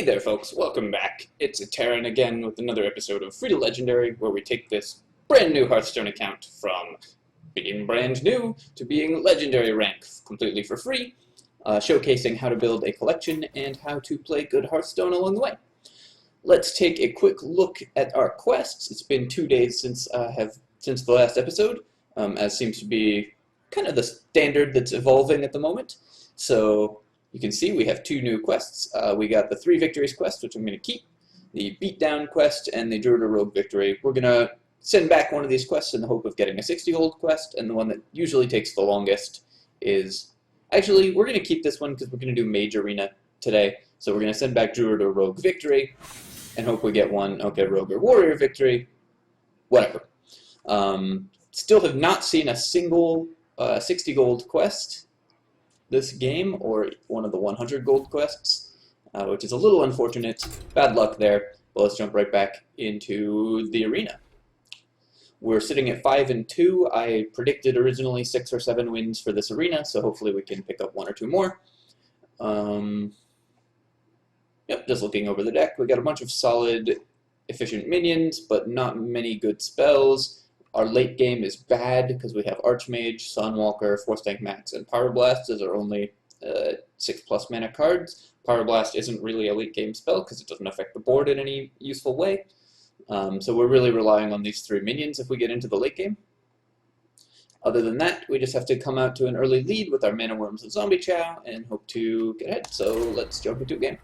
there folks, welcome back. It's Terran again with another episode of Free to Legendary, where we take this brand new Hearthstone account from being brand new to being legendary rank completely for free, showcasing how to build a collection and how to play good Hearthstone along the way. Let's take a quick look at our quests. It's been 2 days since the last episode, as seems to be kind of the standard that's evolving at the moment. So you can see we have 2 new quests. We got the 3 victories quest, which I'm going to keep, the beatdown quest, and the Druid or Rogue victory. We're going to send back one of these quests in the hope of getting a 60 gold quest, and the one that usually takes the longest is... Actually, we're going to keep this one because we're going to do Mage Arena today. So we're going to send back Druid or Rogue victory and hope we get one, okay, Rogue or Warrior victory, whatever. Still have not seen a single 60 gold quest this game, or one of the 100 gold quests, which is a little unfortunate. Bad luck there, but let's jump right back into the arena. We're sitting at 5-2. I predicted originally 6 or 7 wins for this arena, so hopefully we can pick up 1 or 2 more. Yep, just looking over the deck, we got a bunch of solid, efficient minions, but not many good spells. Our late game is bad because we have Archmage, Sunwalker, Force Tank Max, and Pyroblast as our only 6+ mana cards. Pyroblast isn't really a late game spell because it doesn't affect the board in any useful way. So we're really relying on these 3 minions if we get into the late game. Other than that, we just have to come out to an early lead with our Mana Worms and Zombie Chow and hope to get ahead. So let's jump into a game.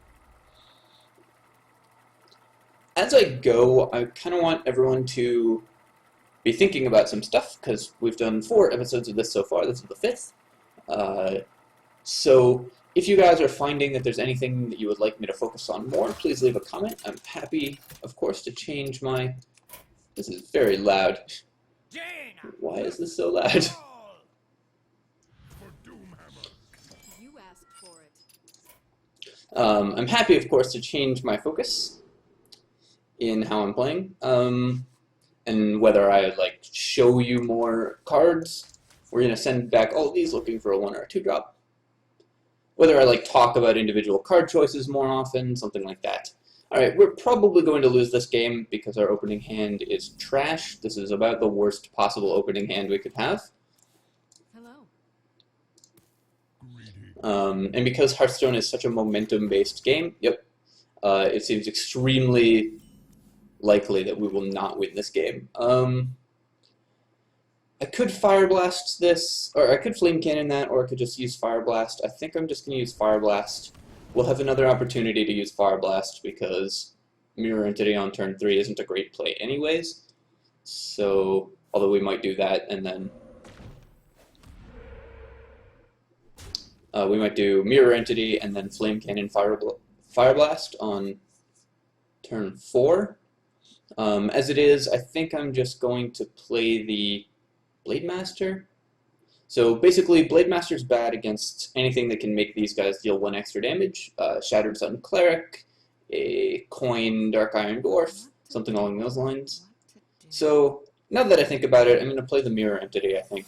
As I go, I kind of want everyone to be thinking about some stuff, because we've done 4 episodes of this so far. This is the 5th. So if you guys are finding that there's anything that you would like me to focus on more, please leave a comment. I'm happy, of course, to change my... This is very loud. Why is this so loud? You asked for it. I'm happy, of course, to change my focus in how I'm playing. And whether I like show you more cards, we're going to send back all of these looking for a 1 or a 2 drop. Whether I like talk about individual card choices more often, something like that. Alright, we're probably going to lose this game because our opening hand is trash. This is about the worst possible opening hand we could have. Hello. And because Hearthstone is such a momentum-based game, it seems extremely likely that we will not win this game. I could Fire Blast this, or I could Flame Cannon that, or I could just use Fire Blast. I think I'm just going to use Fire Blast. We'll have another opportunity to use Fire Blast because Mirror Entity on turn 3 isn't a great play anyways. So, although we might do that, and then we might do Mirror Entity and then Flame Cannon Fire Blast on turn 4. As it is, I think I'm just going to play the Blade Master. So basically, Blade Master's bad against anything that can make these guys deal 1 extra damage. Shattered Sun Cleric, a Coin Dark Iron Dwarf, something along those lines. So now that I think about it, I'm going to play the Mirror Entity, I think.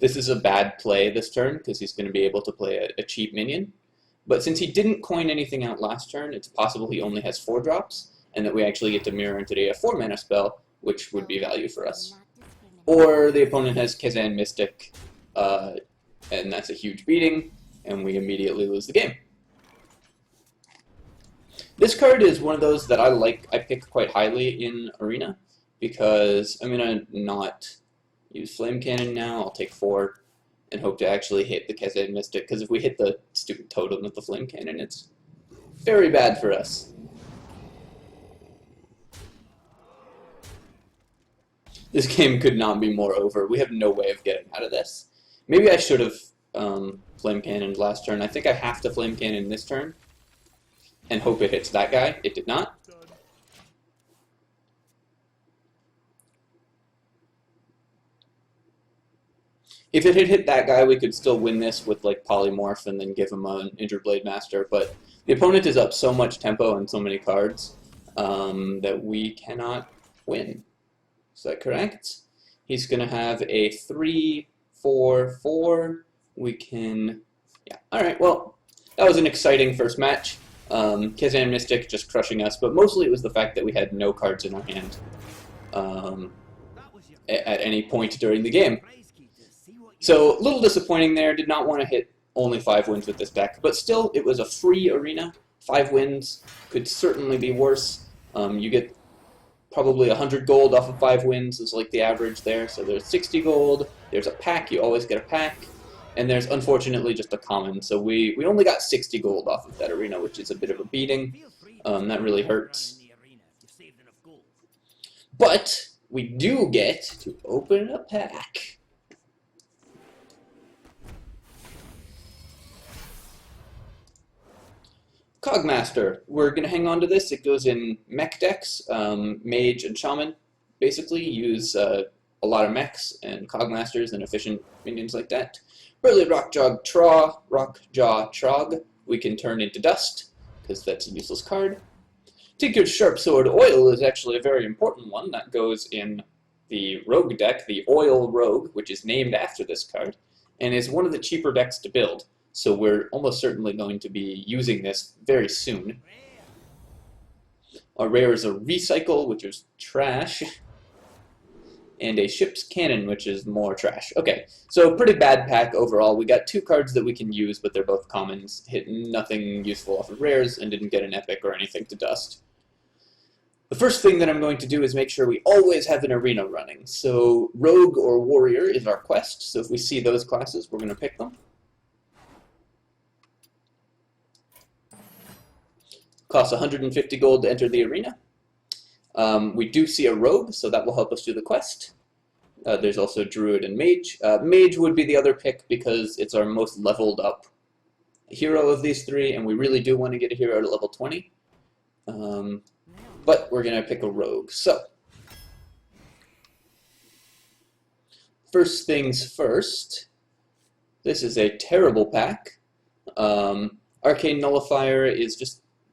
This is a bad play this turn because he's going to be able to play a cheap minion. But since he didn't coin anything out last turn, it's possible he only has 4 drops. And that we actually get to Mirror Entity a 4 mana spell, which would be value for us. Or the opponent has Kazan Mystic, and that's a huge beating, and we immediately lose the game. This card is one of those that I pick quite highly in Arena, because I'm going to not use Flame Cannon now. I'll take 4 and hope to actually hit the Kazan Mystic, because if we hit the stupid totem with the Flame Cannon, it's very bad for us. This game could not be more over. We have no way of getting out of this. Maybe I should have Flame Cannoned last turn. I think I have to Flame Cannon this turn and hope it hits that guy. It did not. If it had hit that guy, we could still win this with like Polymorph and then give him an Injured Blade Master, but the opponent is up so much tempo and so many cards that we cannot win. Is that correct? He's going to have a 3-4-4. We can... Yeah. Alright, well, that was an exciting first match. Kazan Mystic just crushing us, but mostly it was the fact that we had no cards in our hand at any point during the game. So, a little disappointing there. Did not want to hit only 5 wins with this deck, but still, it was a free arena. 5 wins could certainly be worse. You get probably 100 gold off of 5 wins is like the average there. So there's 60 gold, there's a pack, you always get a pack, and there's unfortunately just a common. So we only got 60 gold off of that arena, which is a bit of a beating. That really hurts. But we do get to open a pack. Cogmaster. We're going to hang on to this. It goes in mech decks, mage and shaman. Basically, use a lot of mechs and Cogmasters and efficient minions like that. Brilliant Rockjaw Trog. We can turn into dust, because that's a useless card. Tinkered Sharpsword Oil is actually a very important one. That goes in the Rogue deck, the Oil Rogue, which is named after this card, and is one of the cheaper decks to build. So we're almost certainly going to be using this very soon. Our rare is a Recycle, which is trash, and a Ship's Cannon, which is more trash. Okay, so pretty bad pack overall. We got 2 cards that we can use, but they're both commons. Hit nothing useful off of rares, and didn't get an epic or anything to dust. The first thing that I'm going to do is make sure we always have an arena running. So Rogue or Warrior is our quest, so if we see those classes, we're going to pick them. Costs 150 gold to enter the arena. We do see a rogue, so that will help us do the quest. There's also druid and mage. Mage would be the other pick because it's our most leveled up hero of these 3, and we really do want to get a hero at level 20. But we're going to pick a rogue. So, first things first, this is a terrible pack. Arcane Nullifier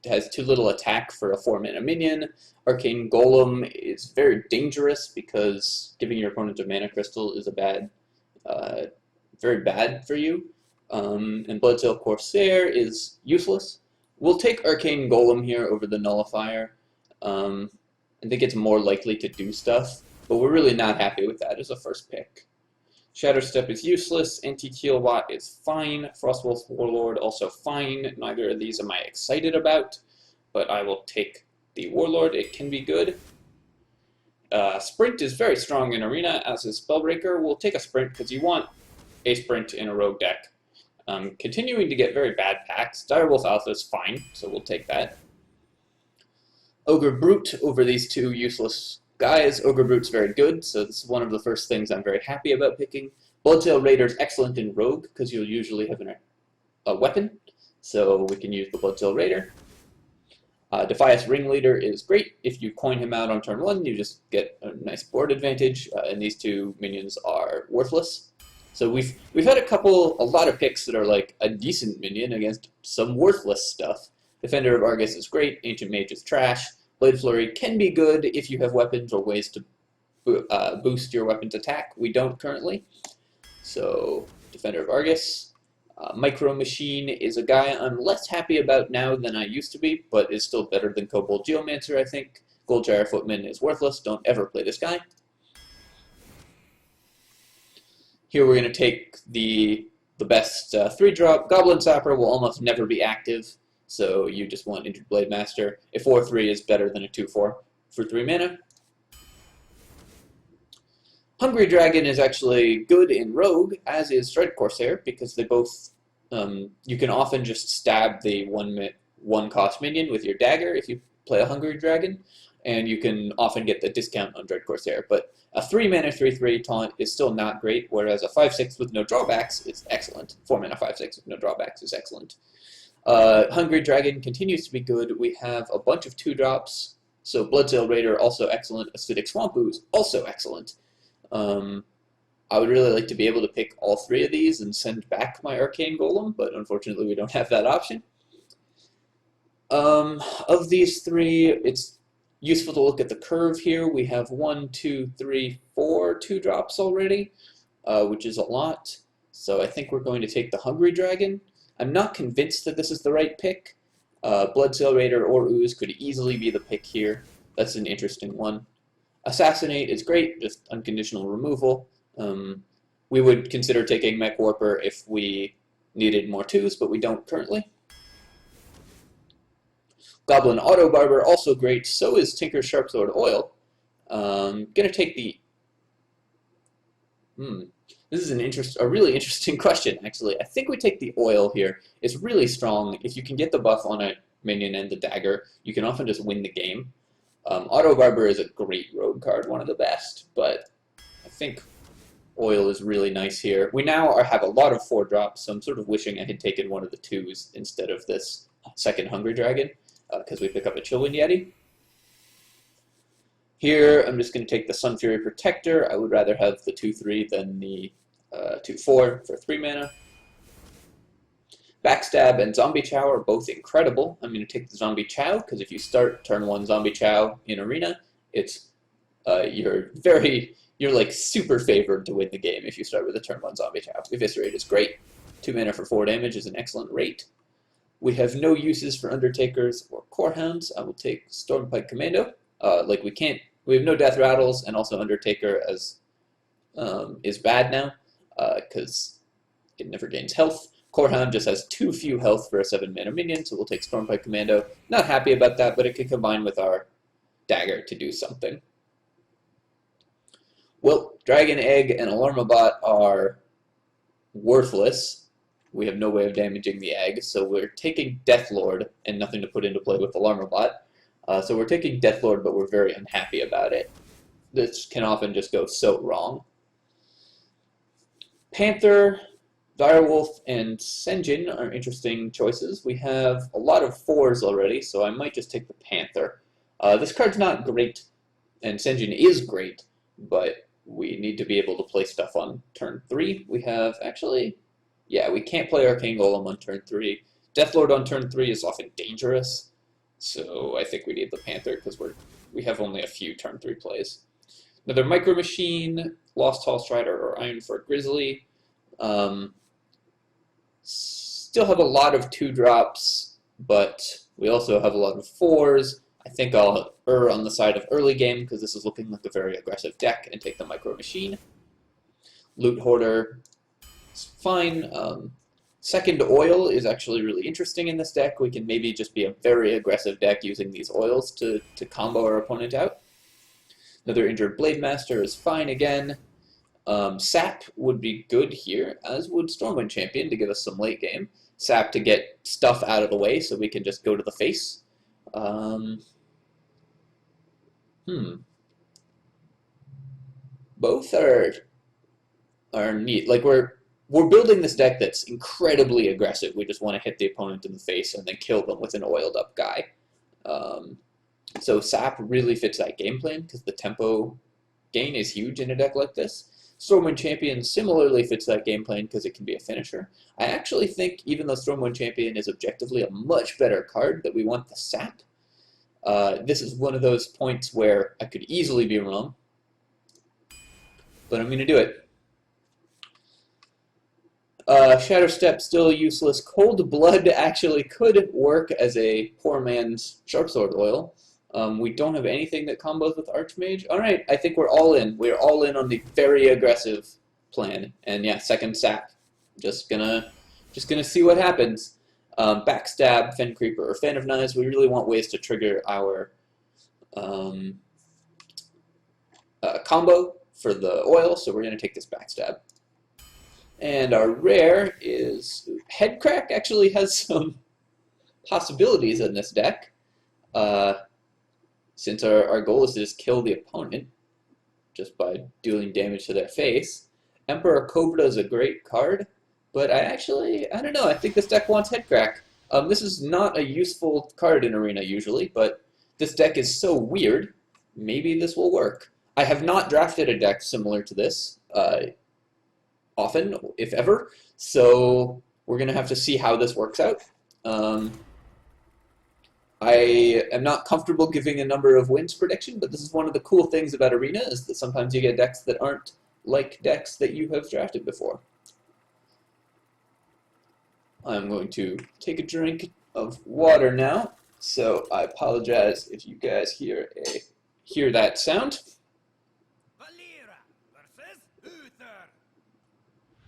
has too little attack for a 4-mana minion. Arcane Golem is very dangerous because giving your opponent a mana crystal is very bad for you. And Bloodsail Corsair is useless. We'll take Arcane Golem here over the Nullifier. I think it's more likely to do stuff, but we're really not happy with that as a first pick. Shatterstep is useless, Anti-Kilowatt is fine, Frostwolf Warlord also fine. Neither of these am I excited about, but I will take the Warlord. It can be good. Sprint is very strong in Arena, as is Spellbreaker. We'll take a Sprint because you want a Sprint in a Rogue deck. Continuing to get very bad packs. Direwolf Alpha is fine, so we'll take that. Ogre Brute over these 2 useless guys. Ogre Brute's very good, so this is one of the first things I'm very happy about picking. Bloodtail Raider's excellent in Rogue, because you'll usually have a weapon, so we can use the Bloodtail Raider. Defias Ringleader is great. If you coin him out on turn 1, you just get a nice board advantage, and these 2 minions are worthless. So we've had a lot of picks that are like a decent minion against some worthless stuff. Defender of Argus is great, Ancient Mage is trash, Blade Flurry can be good if you have weapons or ways to boost your weapon's attack. We don't currently. So, Defender of Argus. Micro Machine is a guy I'm less happy about now than I used to be, but is still better than Kobold Geomancer, I think. Goldgyre Footman is worthless, don't ever play this guy. Here we're going to take the best 3-drop. Goblin Sapper will almost never be active, so you just want Injured Blade Master. A 4-3 is better than a 2-4 for 3 mana. Hungry Dragon is actually good in Rogue, as is Strike Corsair, because they both, you can often just stab the 1-cost minion with your dagger if you play a Hungry Dragon, and you can often get the discount on Dread Corsair. But a 3-mana 3-3 taunt is still not great, whereas a 5-6 with no drawbacks is excellent. 4-mana 5-6 with no drawbacks is excellent. Hungry Dragon continues to be good. We have a bunch of 2-drops, so Bloodsail Raider also excellent. Acidic Swamp Ooze also excellent. I would really like to be able to pick all 3 of these and send back my Arcane Golem, but unfortunately we don't have that option. Of these 3, it's useful to look at the curve here. We have 1, 2, 3, 4 2-drops already, which is a lot. So I think we're going to take the Hungry Dragon. I'm not convinced that this is the right pick. Bloodsail Raider or Ooze could easily be the pick here. That's an interesting one. Assassinate is great, just unconditional removal. We would consider taking Mech Warper if we needed more 2s, but we don't currently. Goblin Auto Barber, also great. So is Tinker's Sharpsword Oil. Gonna take the... This is a really interesting question, actually. I think we take the Oil here. It's really strong. If you can get the buff on a minion and the dagger, you can often just win the game. Auto Barber is a great rogue card, one of the best, but I think Oil is really nice here. We now have a lot of 4-drops, so I'm sort of wishing I had taken one of the 2s instead of this second Hungry Dragon, because we pick up a Chillwind Yeti. Here, I'm just going to take the Sun Fury Protector. I would rather have the 2-3 than the 2-4 for 3 mana. Backstab and Zombie Chow are both incredible. I'm going to take the Zombie Chow, because if you start turn 1 Zombie Chow in Arena, it's you're like super favored to win the game if you start with a turn 1 Zombie Chow. Eviscerate is great. 2 mana for 4 damage is an excellent rate. We have no uses for Undertakers or Corehounds. I will take Stormpike Commando. We have no Death Rattles, and also Undertaker is bad now, because it never gains health. Corehound just has too few health for a 7-mana minion, so we'll take Stormpike Commando. Not happy about that, but it can combine with our dagger to do something. Well, Dragon Egg and Alarmabot are worthless. We have no way of damaging the egg, so we're taking Deathlord and nothing to put into play with Alarmabot. So we're taking Deathlord, but we're very unhappy about it. This can often just go so wrong. Panther, Direwolf, and Senjin are interesting choices. We have a lot of 4s already, so I might just take the Panther. This card's not great, and Senjin is great, but we need to be able to play stuff on turn 3. We have, actually, yeah, we can't play Arcane Golem on turn 3. Deathlord on turn 3 is often dangerous, so I think we need the Panther because we have only a few turn 3 plays. Another Micro Machine, Lost Hall Strider, or Ironfort Grizzly. Still have a lot of 2-drops, but we also have a lot of 4s. I think I'll err on the side of early game because this is looking like a very aggressive deck and take the Micro Machine. Loot Hoarder is fine. Second Oil is actually really interesting in this deck. We can maybe just be a very aggressive deck using these oils to combo our opponent out. Another Injured Blade Master is fine again. Sap would be good here, as would Stormwind Champion to give us some late game. Sap to get stuff out of the way so we can just go to the face. Both are neat. Like we're building this deck that's incredibly aggressive. We just want to hit the opponent in the face and then kill them with an oiled up guy. So Sap really fits that game plan because the tempo gain is huge in a deck like this. Stormwind Champion similarly fits that game plan because it can be a finisher. I actually think even though Stormwind Champion is objectively a much better card, that we want the Sap. This is one of those points where I could easily be wrong, but I'm going to do it. Shadow Step still useless. Cold Blood actually could work as a poor man's Sharpsword Oil. We don't have anything that combos with Archmage. All right, I think we're all in. We're all in on the very aggressive plan. And yeah, second Sap. Just gonna see what happens. Backstab, Fen Creeper, or Fan of Knives. We really want ways to trigger our combo for the oil, so we're gonna take this Backstab. And our rare is Headcrack. Actually has some possibilities in this deck. Since our goal is to just kill the opponent just by dealing damage to their face. Emperor Cobra is a great card, but I don't know, I think this deck wants Headcrack. This is not a useful card in Arena usually, but this deck is so weird, maybe this will work. I have not drafted a deck similar to this often, if ever, so we're going to have to see how this works out. I am not comfortable giving a number of wins prediction, but this is one of the cool things about Arena, is that sometimes you get decks that aren't like decks that you have drafted before. I'm going to take a drink of water now, so I apologize if you guys hear that sound. Valera versus Uther.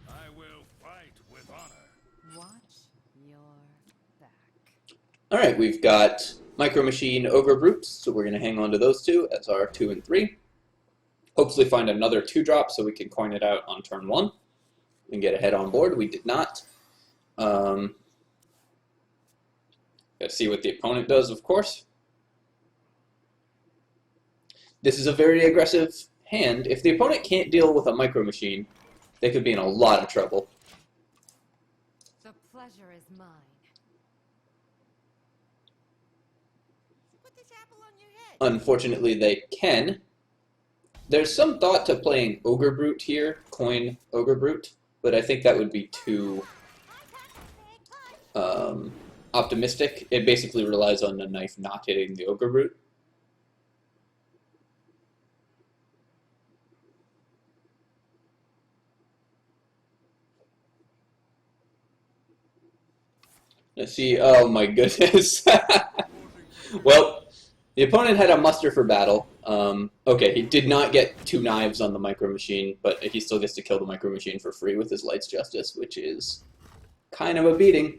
I will fight with honor. Watch your back. Alright, we've got Micro Machine, Ogre Brute, so we're going to hang on to those two as our 2 and 3. Hopefully find another 2-drop so we can coin it out on turn 1 and get ahead on board. We did not. Got to see what the opponent does, of course. This is a very aggressive hand. If the opponent can't deal with a Micro Machine, they could be in a lot of trouble. The pleasure is mine. Put this apple on your head. Unfortunately, they can. There's some thought to playing Ogre Brute here, coin Ogre Brute, but I think that would be too optimistic. It basically relies on the knife not hitting the Ogre Brute. Let's see. Oh my goodness. Well, the opponent had a muster for battle. Okay, he did not get 2 knives on the Micro Machine, but he still gets to kill the Micro Machine for free with his Light's Justice, which is kind of a beating.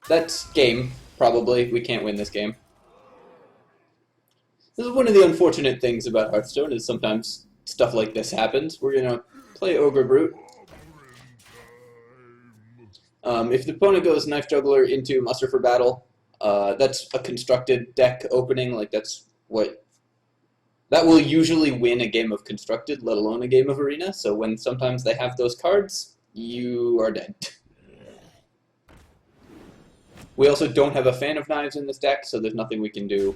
That's game, probably. We can't win this game. This is one of the unfortunate things about Hearthstone, is sometimes stuff like this happens. We're going to play Ogre Brute. If the opponent goes Knife Juggler into Muster for Battle, that's a constructed deck opening. Like, that will usually win a game of constructed, let alone a game of arena. So when sometimes they have those cards, you are dead. We also don't have a Fan of Knives in this deck, so there's nothing we can do.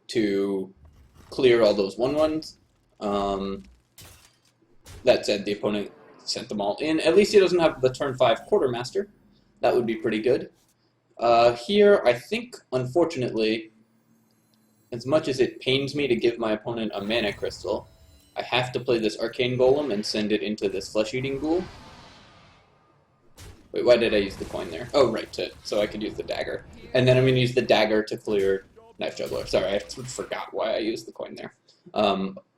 To clear all those 1/1s. That said, the opponent sent them all in. At least he doesn't have the turn 5 Quartermaster. That would be pretty good. Here, I think, unfortunately, as much as it pains me to give my opponent a Mana Crystal, I have to play this Arcane Golem and send it into this Flesh-Eating Ghoul. Wait, why did I use the coin there? Oh, right, so I could use the dagger. And then I'm going to use the dagger to clear Knife Juggler. Sorry, I forgot why I used the coin there.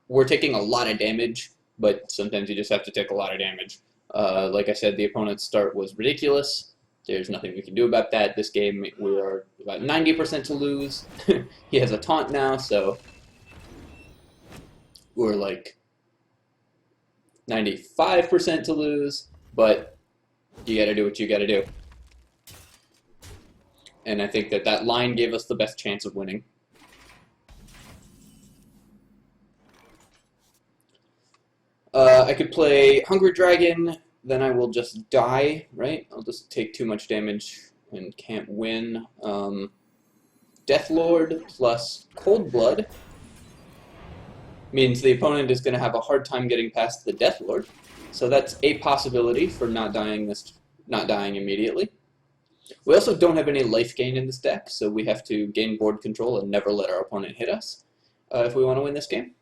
We're taking a lot of damage, but sometimes you just have to take a lot of damage. Like I said, the opponent's start was ridiculous. There's nothing we can do about that. This game, we are about 90% to lose. He has a taunt now, so we're like 95% to lose, but you gotta do what you gotta do. And I think that line gave us the best chance of winning. I could play Hungry Dragon, then I will just die, right? I'll just take too much damage and can't win. Death Lord plus Cold Blood means the opponent is going to have a hard time getting past the Death Lord. So that's a possibility for not dying immediately. We also don't have any life gain in this deck, so we have to gain board control and never let our opponent hit us if we want to win this game.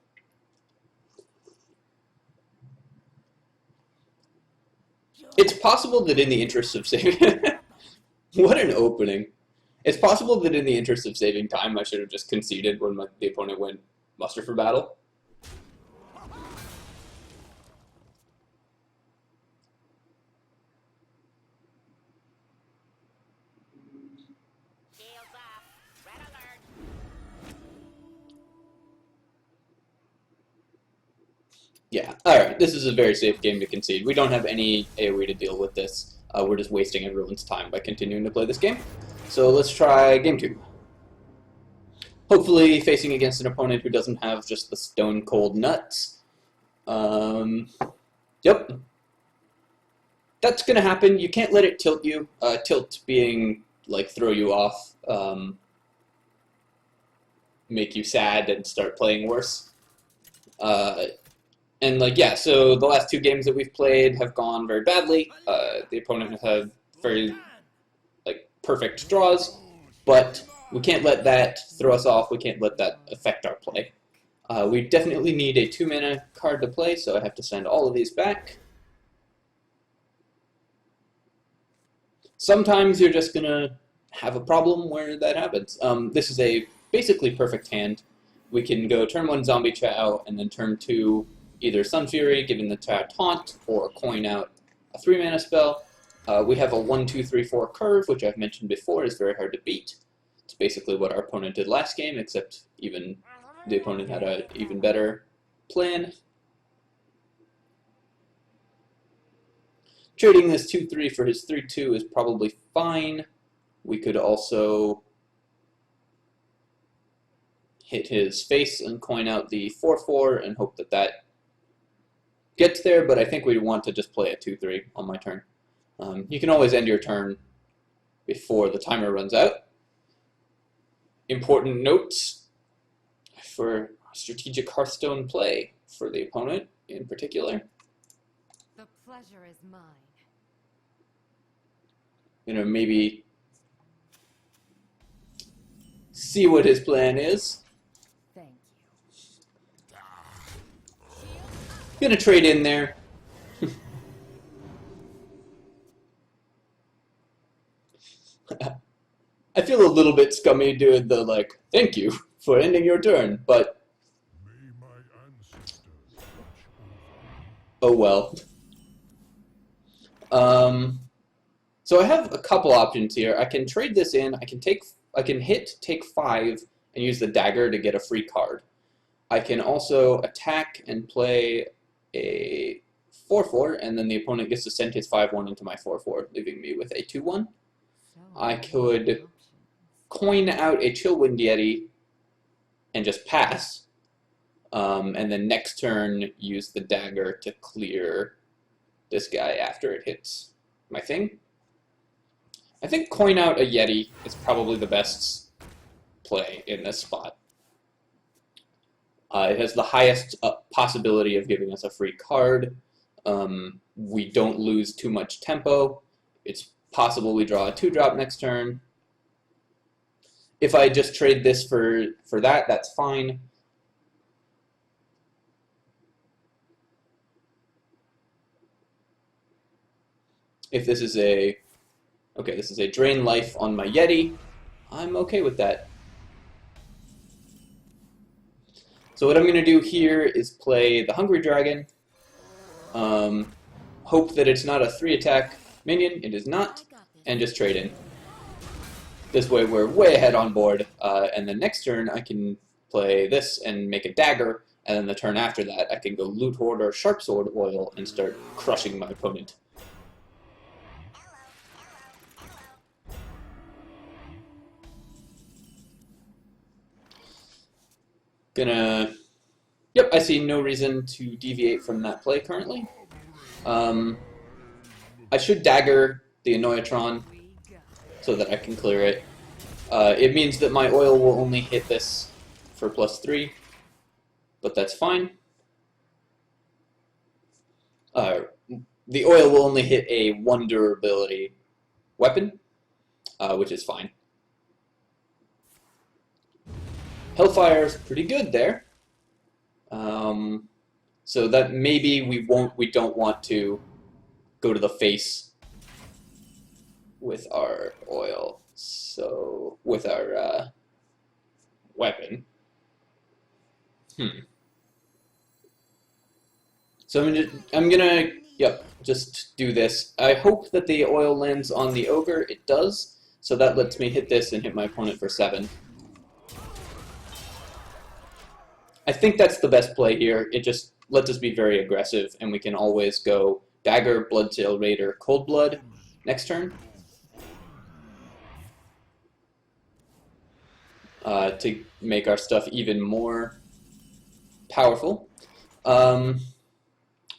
It's possible that in the interest of saving... What an opening. It's possible that in the interest of saving time, I should have just conceded when the opponent went Muster for Battle. Yeah, alright, this is a very safe game to concede. We don't have any AoE to deal with this. We're just wasting everyone's time by continuing to play this game. So let's try game 2. Hopefully facing against an opponent who doesn't have just the stone cold nuts. Yep. That's gonna happen. You can't let it tilt you. Tilt being, like, throw you off, make you sad and start playing worse. And, like, yeah, so the last 2 games that we've played have gone very badly. The opponent has had very, like, perfect draws, but we can't let that throw us off. We can't let that affect our play. We definitely need a 2-mana card to play, so I have to send all of these back. Sometimes you're just gonna have a problem where that happens. This is a basically perfect hand. We can go turn 1 Zombie Chow, and then turn 2 either Sun Fury, giving the Chow taunt, or coin out a 3-mana spell. We have a 1-2-3-4 curve, which I've mentioned before is very hard to beat. It's basically what our opponent did last game, except even the opponent had an even better plan. Trading this 2-3 for his 3-2 is probably fine. We could also hit his face and coin out the 4-4 and hope that that gets there, but I think we want to just play a 2-3 on my turn. You can always end your turn before the timer runs out. Important notes for strategic Hearthstone play for the opponent in particular. The pleasure is mine. Maybe see what his plan is. Thank you. Gonna trade in there. I feel a little bit scummy doing the, like, thank you for ending your turn, but May my ancestors watch oh well. So I have a couple options here. I can trade this in. I can take 5 and use the dagger to get a free card. I can also attack and play a 4-4, and then the opponent gets to send his 5-1 into my 4-4, leaving me with a 2-1. I could coin out a Chillwind Yeti and just pass, and then next turn use the dagger to clear this guy after it hits my thing. I think coin out a Yeti is probably the best play in this spot. It has the highest possibility of giving us a free card. We don't lose too much tempo. It's possible we draw a 2-drop next turn. If I just trade this for that, that's fine. If this is a this is a drain life on my Yeti, I'm okay with that. So what I'm going to do here is play the Hungry Dragon. Hope that it's not a 3-attack minion. It is not. And just trade in. This way we're way ahead on board. And then next turn I can play this and make a dagger. And then the turn after that I can go Loot Horde or Sharp Sword Oil and start crushing my opponent. Yep, I see no reason to deviate from that play currently. I should dagger the Annoyatron so that I can clear it. It means that my oil will only hit this for +3, but that's fine. The oil will only hit a 1 durability weapon, which is fine. Hellfire's pretty good there. So that maybe we don't want to go to the face with our oil. So with our weapon. So I'm gonna just do this. I hope that the oil lands on the ogre. It does. So that lets me hit this and hit my opponent for 7. I think that's the best play here. It just lets us be very aggressive, and we can always go Dagger, Bloodsail Raider, Cold Blood next turn to make our stuff even more powerful.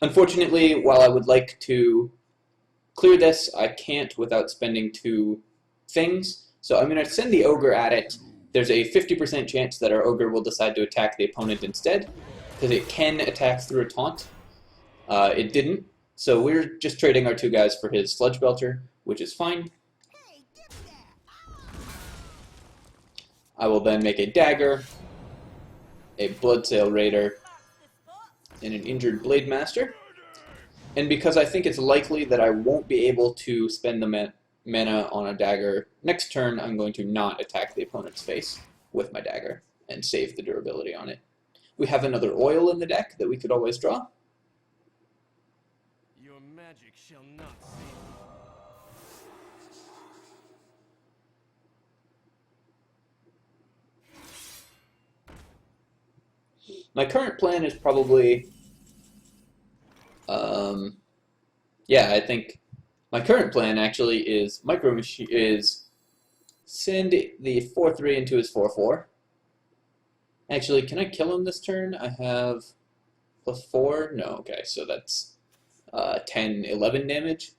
Unfortunately, while I would like to clear this, I can't without spending 2 things. So I'm going to send the ogre at it. There's a 50% chance that our ogre will decide to attack the opponent instead, because it can attack through a taunt. It didn't, so we're just trading our 2 guys for his Sludge Belcher, which is fine. I will then make a dagger, a Bloodsail Raider, and an injured Blade Master. And because I think it's likely that I won't be able to spend the mana on a dagger next turn, I'm going to not attack the opponent's face with my dagger and save the durability on it. We have another oil in the deck that we could always draw. Your magic shall not save you. My current plan is probably, yeah, I think my current plan actually is send the 4/3 into his 4/4. Actually, can I kill him this turn? I have +4. No, okay, so that's 10, 11 damage.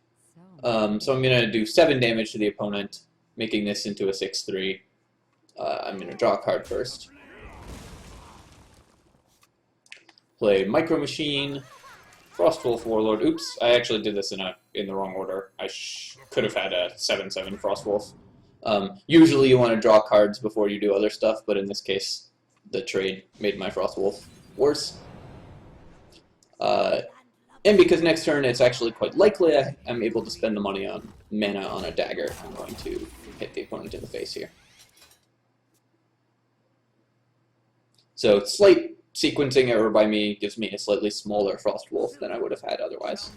So I'm gonna do 7 damage to the opponent, making this into a 6/3. I'm gonna draw a card first. Play Micro Machine, Frostwolf Warlord. Oops, I actually did this in the wrong order. I could have had a 7/7 Frostwolf. Usually you want to draw cards before you do other stuff, but in this case, the trade made my Frostwolf worse. And because next turn it's actually quite likely I'm able to spend the money on mana on a dagger, I'm going to hit the opponent in the face here. So slight sequencing error by me gives me a slightly smaller Frostwolf than I would have had otherwise.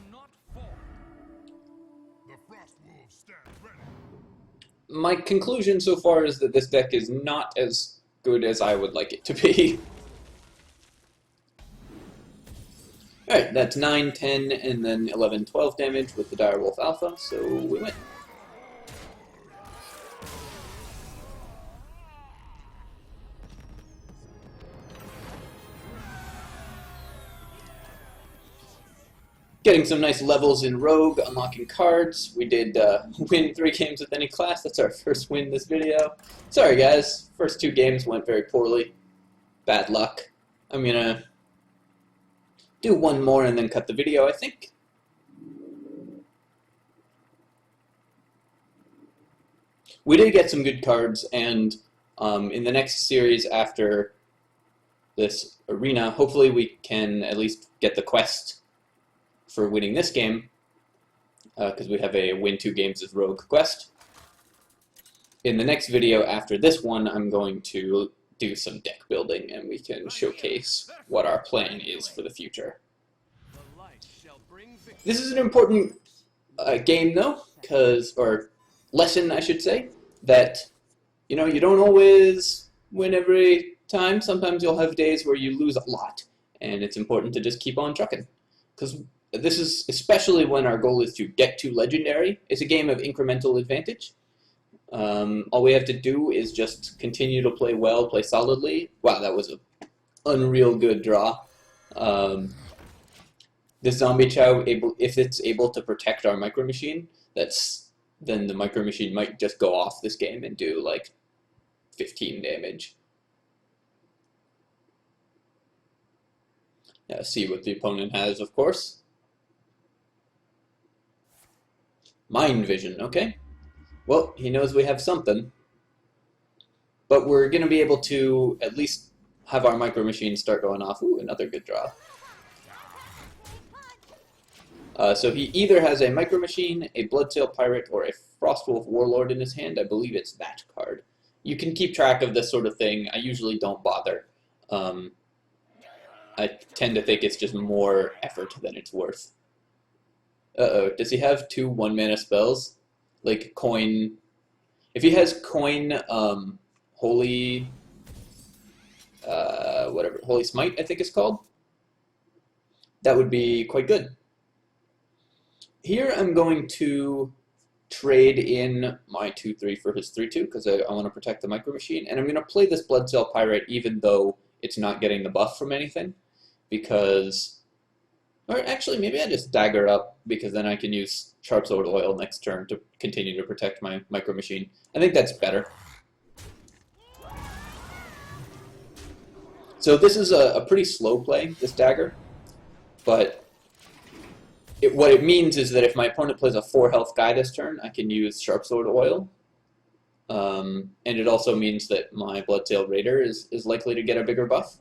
My conclusion so far is that this deck is not as good as I would like it to be. Alright, that's 9, 10, and then 11, 12 damage with the Direwolf Alpha, so we win. Getting some nice levels in Rogue, unlocking cards. We did win 3 games with any class. That's our first win this video. Sorry guys, first 2 games went very poorly. Bad luck. I'm gonna do one more and then cut the video, I think. We did get some good cards, and in the next series after this arena, hopefully we can at least get the quest for winning this game, because we have a win 2 games as Rogue quest. In the next video after this one, I'm going to do some deck building, and we can showcase what our plan is for the future. This is an important game, though, or lesson, I should say, that, you know, you don't always win every time. Sometimes you'll have days where you lose a lot, and it's important to just keep on trucking, because this is especially when our goal is to get to Legendary. It's a game of incremental advantage. All we have to do is just continue to play well, play solidly. Wow, that was an unreal good draw. This Zombie Chow, if it's able to protect our Micro Machine, then the Micro Machine might just go off this game and do like 15 damage. Yeah, see what the opponent has, of course. Mind Vision, okay. Well, he knows we have something. But we're going to be able to at least have our Micro Machine start going off. Ooh, another good draw. So he either has a Micro Machine, a Bloodsail Pirate, or a Frostwolf Warlord in his hand. I believe it's that card. You can keep track of this sort of thing. I usually don't bother. I tend to think it's just more effort than it's worth. Uh-oh, does he have 2 1-mana spells? Like Coin... If he has Coin, Holy... whatever, Holy Smite, I think it's called. That would be quite good. Here I'm going to trade in my 2/3 for his 3/2, because I want to protect the Micro Machine, and I'm going to play this Bloodsail Pirate even though it's not getting the buff from anything, because... Or actually, maybe I just dagger up, because then I can use Sharp Sword Oil next turn to continue to protect my Micro Machine. I think that's better. So this is a pretty slow play, this dagger, but what it means is that if my opponent plays a 4 health guy this turn, I can use Sharp Sword Oil. And it also means that my Bloodsail Raider is likely to get a bigger buff.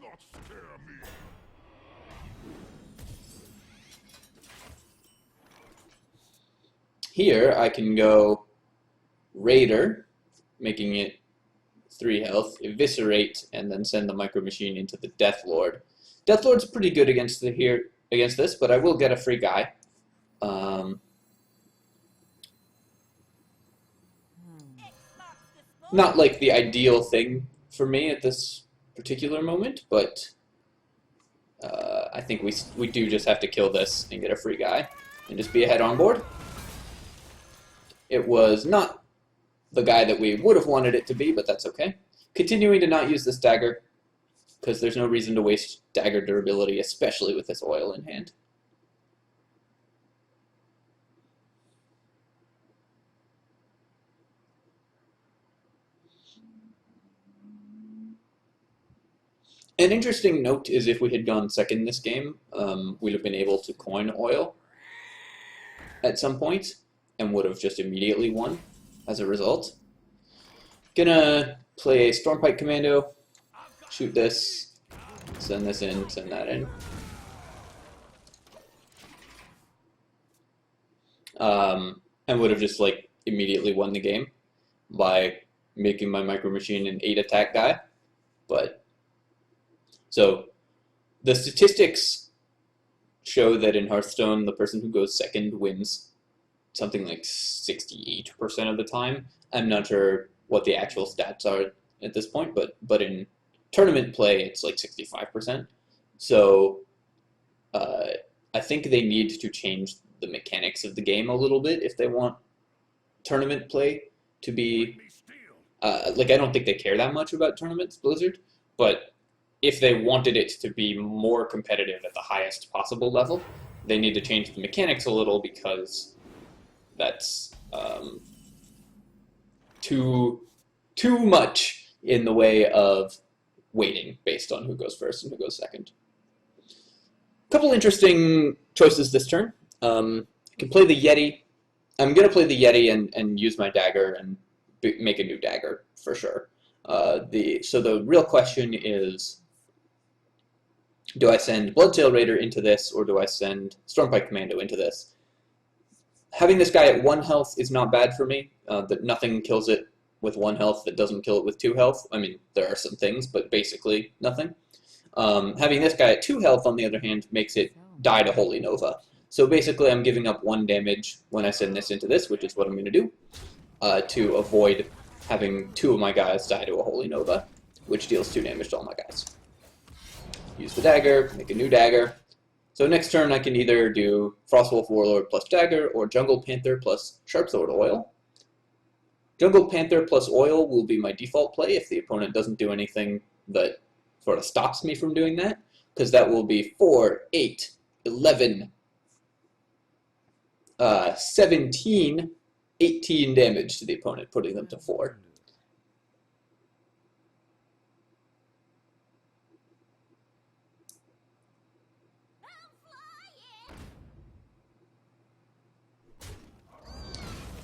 Here I can go Raider, making it 3 health, Eviscerate, and then send the Micro Machine into the Death Lord. Death Lord's pretty good against this, but I will get a free guy. Not like the ideal thing for me at this particular moment, but I think we do just have to kill this and get a free guy and just be ahead on board. It was not the guy that we would have wanted it to be, but that's okay. Continuing to not use this dagger, because there's no reason to waste dagger durability, especially with this oil in hand. An interesting note is if we had gone second this game, we'd have been able to coin oil at some point and would have just immediately won as a result. Gonna play a Stormpike Commando, shoot this, send this in, send that in. And would have just like immediately won the game by making my Micro Machine an 8 attack guy. But so the statistics show that in Hearthstone, the person who goes second wins something like 68% of the time. I'm not sure what the actual stats are at this point, but in tournament play, it's like 65%. So I think they need to change the mechanics of the game a little bit if they want tournament play to be... like, I don't think they care that much about tournaments, Blizzard, but if they wanted it to be more competitive at the highest possible level, they need to change the mechanics a little, because that's too much in the way of weighting based on who goes first and who goes second. A couple interesting choices this turn. I can play the Yeti. I'm going to play the Yeti and use my dagger and make a new dagger for sure. So the real question is, do I send Bloodsail Raider into this, or do I send Stormpike Commando into this? Having this guy at 1 health is not bad for me. That nothing kills it with 1 health that doesn't kill it with 2 health. I mean, there are some things, but basically nothing. Having this guy at 2 health, on the other hand, makes it die to Holy Nova. So basically I'm giving up 1 damage when I send this into this, which is what I'm going to do, to avoid having 2 of my guys die to a Holy Nova, which deals 2 damage to all my guys. Use the dagger, make a new dagger. So next turn I can either do Frostwolf Warlord plus dagger, or Jungle Panther plus Sharpsword Oil. Jungle Panther plus oil will be my default play if the opponent doesn't do anything that sort of stops me from doing that, because that will be 4, 8, 11, 17, 18 damage to the opponent, putting them to 4.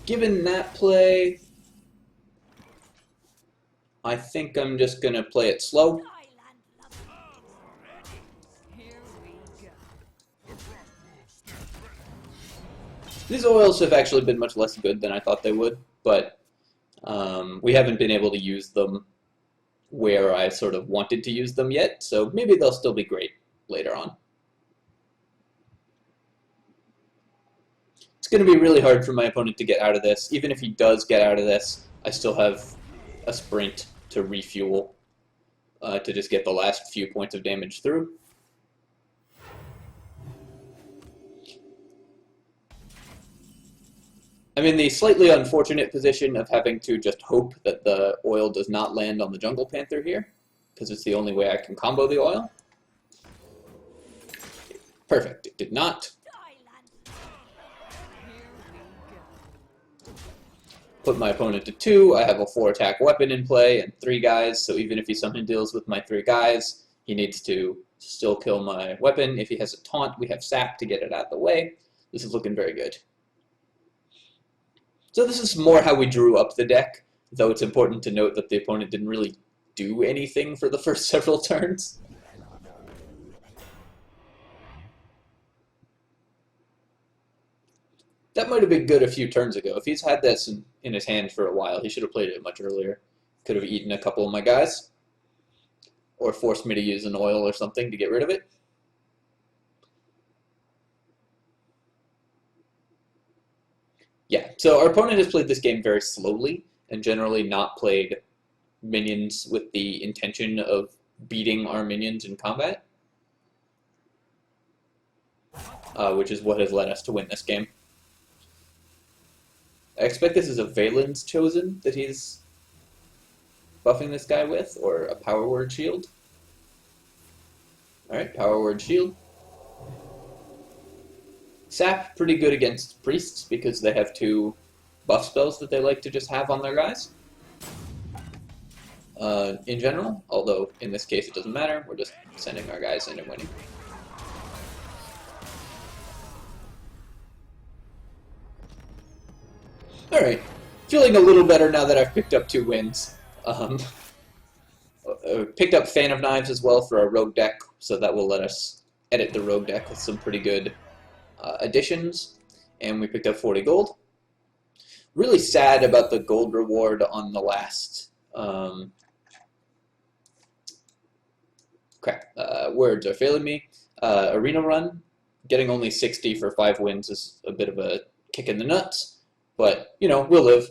Given that play, I think I'm just going to play it slow. These oils have actually been much less good than I thought they would, but we haven't been able to use them where I sort of wanted to use them yet, so maybe they'll still be great later on. It's going to be really hard for my opponent to get out of this. Even if he does get out of this, I still have a sprint to refuel to just get the last few points of damage through. I'm in the slightly unfortunate position of having to just hope that the oil does not land on the Jungle Panther here, because it's the only way I can combo the oil. Perfect, it did not. Put my opponent to 2, I have a 4 attack weapon in play and 3 guys, so even if he somehow deals with my 3 guys, he needs to still kill my weapon. If he has a taunt, we have sap to get it out of the way. This is looking very good. So this is more how we drew up the deck, though it's important to note that the opponent didn't really do anything for the first several turns. That might have been good a few turns ago. If he's had this in his hand for a while, he should have played it much earlier. Could have eaten a couple of my guys. Or forced me to use an oil or something to get rid of it. Yeah, so our opponent has played this game very slowly and generally not played minions with the intention of beating our minions in combat, which is what has led us to win this game. I expect this is a Valen's Chosen that he's buffing this guy with, or a Power Word Shield. Alright, Power Word Shield. Sap, pretty good against priests because they have 2 buff spells that they like to just have on their guys. In general, although in this case it doesn't matter, we're just sending our guys in and winning. Alright, feeling a little better now that I've picked up 2 wins. Picked up Fan of Knives as well for our rogue deck, so that will let us edit the rogue deck with some pretty good additions. And we picked up 40 gold. Really sad about the gold reward on the last... words are failing me. Arena run, getting only 60 for 5 wins is a bit of a kick in the nuts, but, you know, we'll live.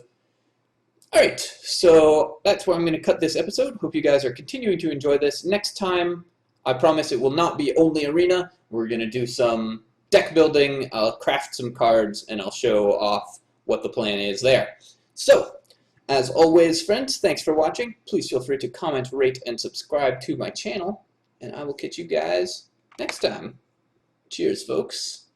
Alright, so that's where I'm going to cut this episode. Hope you guys are continuing to enjoy this. Next time, I promise it will not be only Arena. We're going to do some deck building, I'll craft some cards, and I'll show off what the plan is there. So, as always, friends, thanks for watching. Please feel free to comment, rate, and subscribe to my channel. And I will catch you guys next time. Cheers, folks.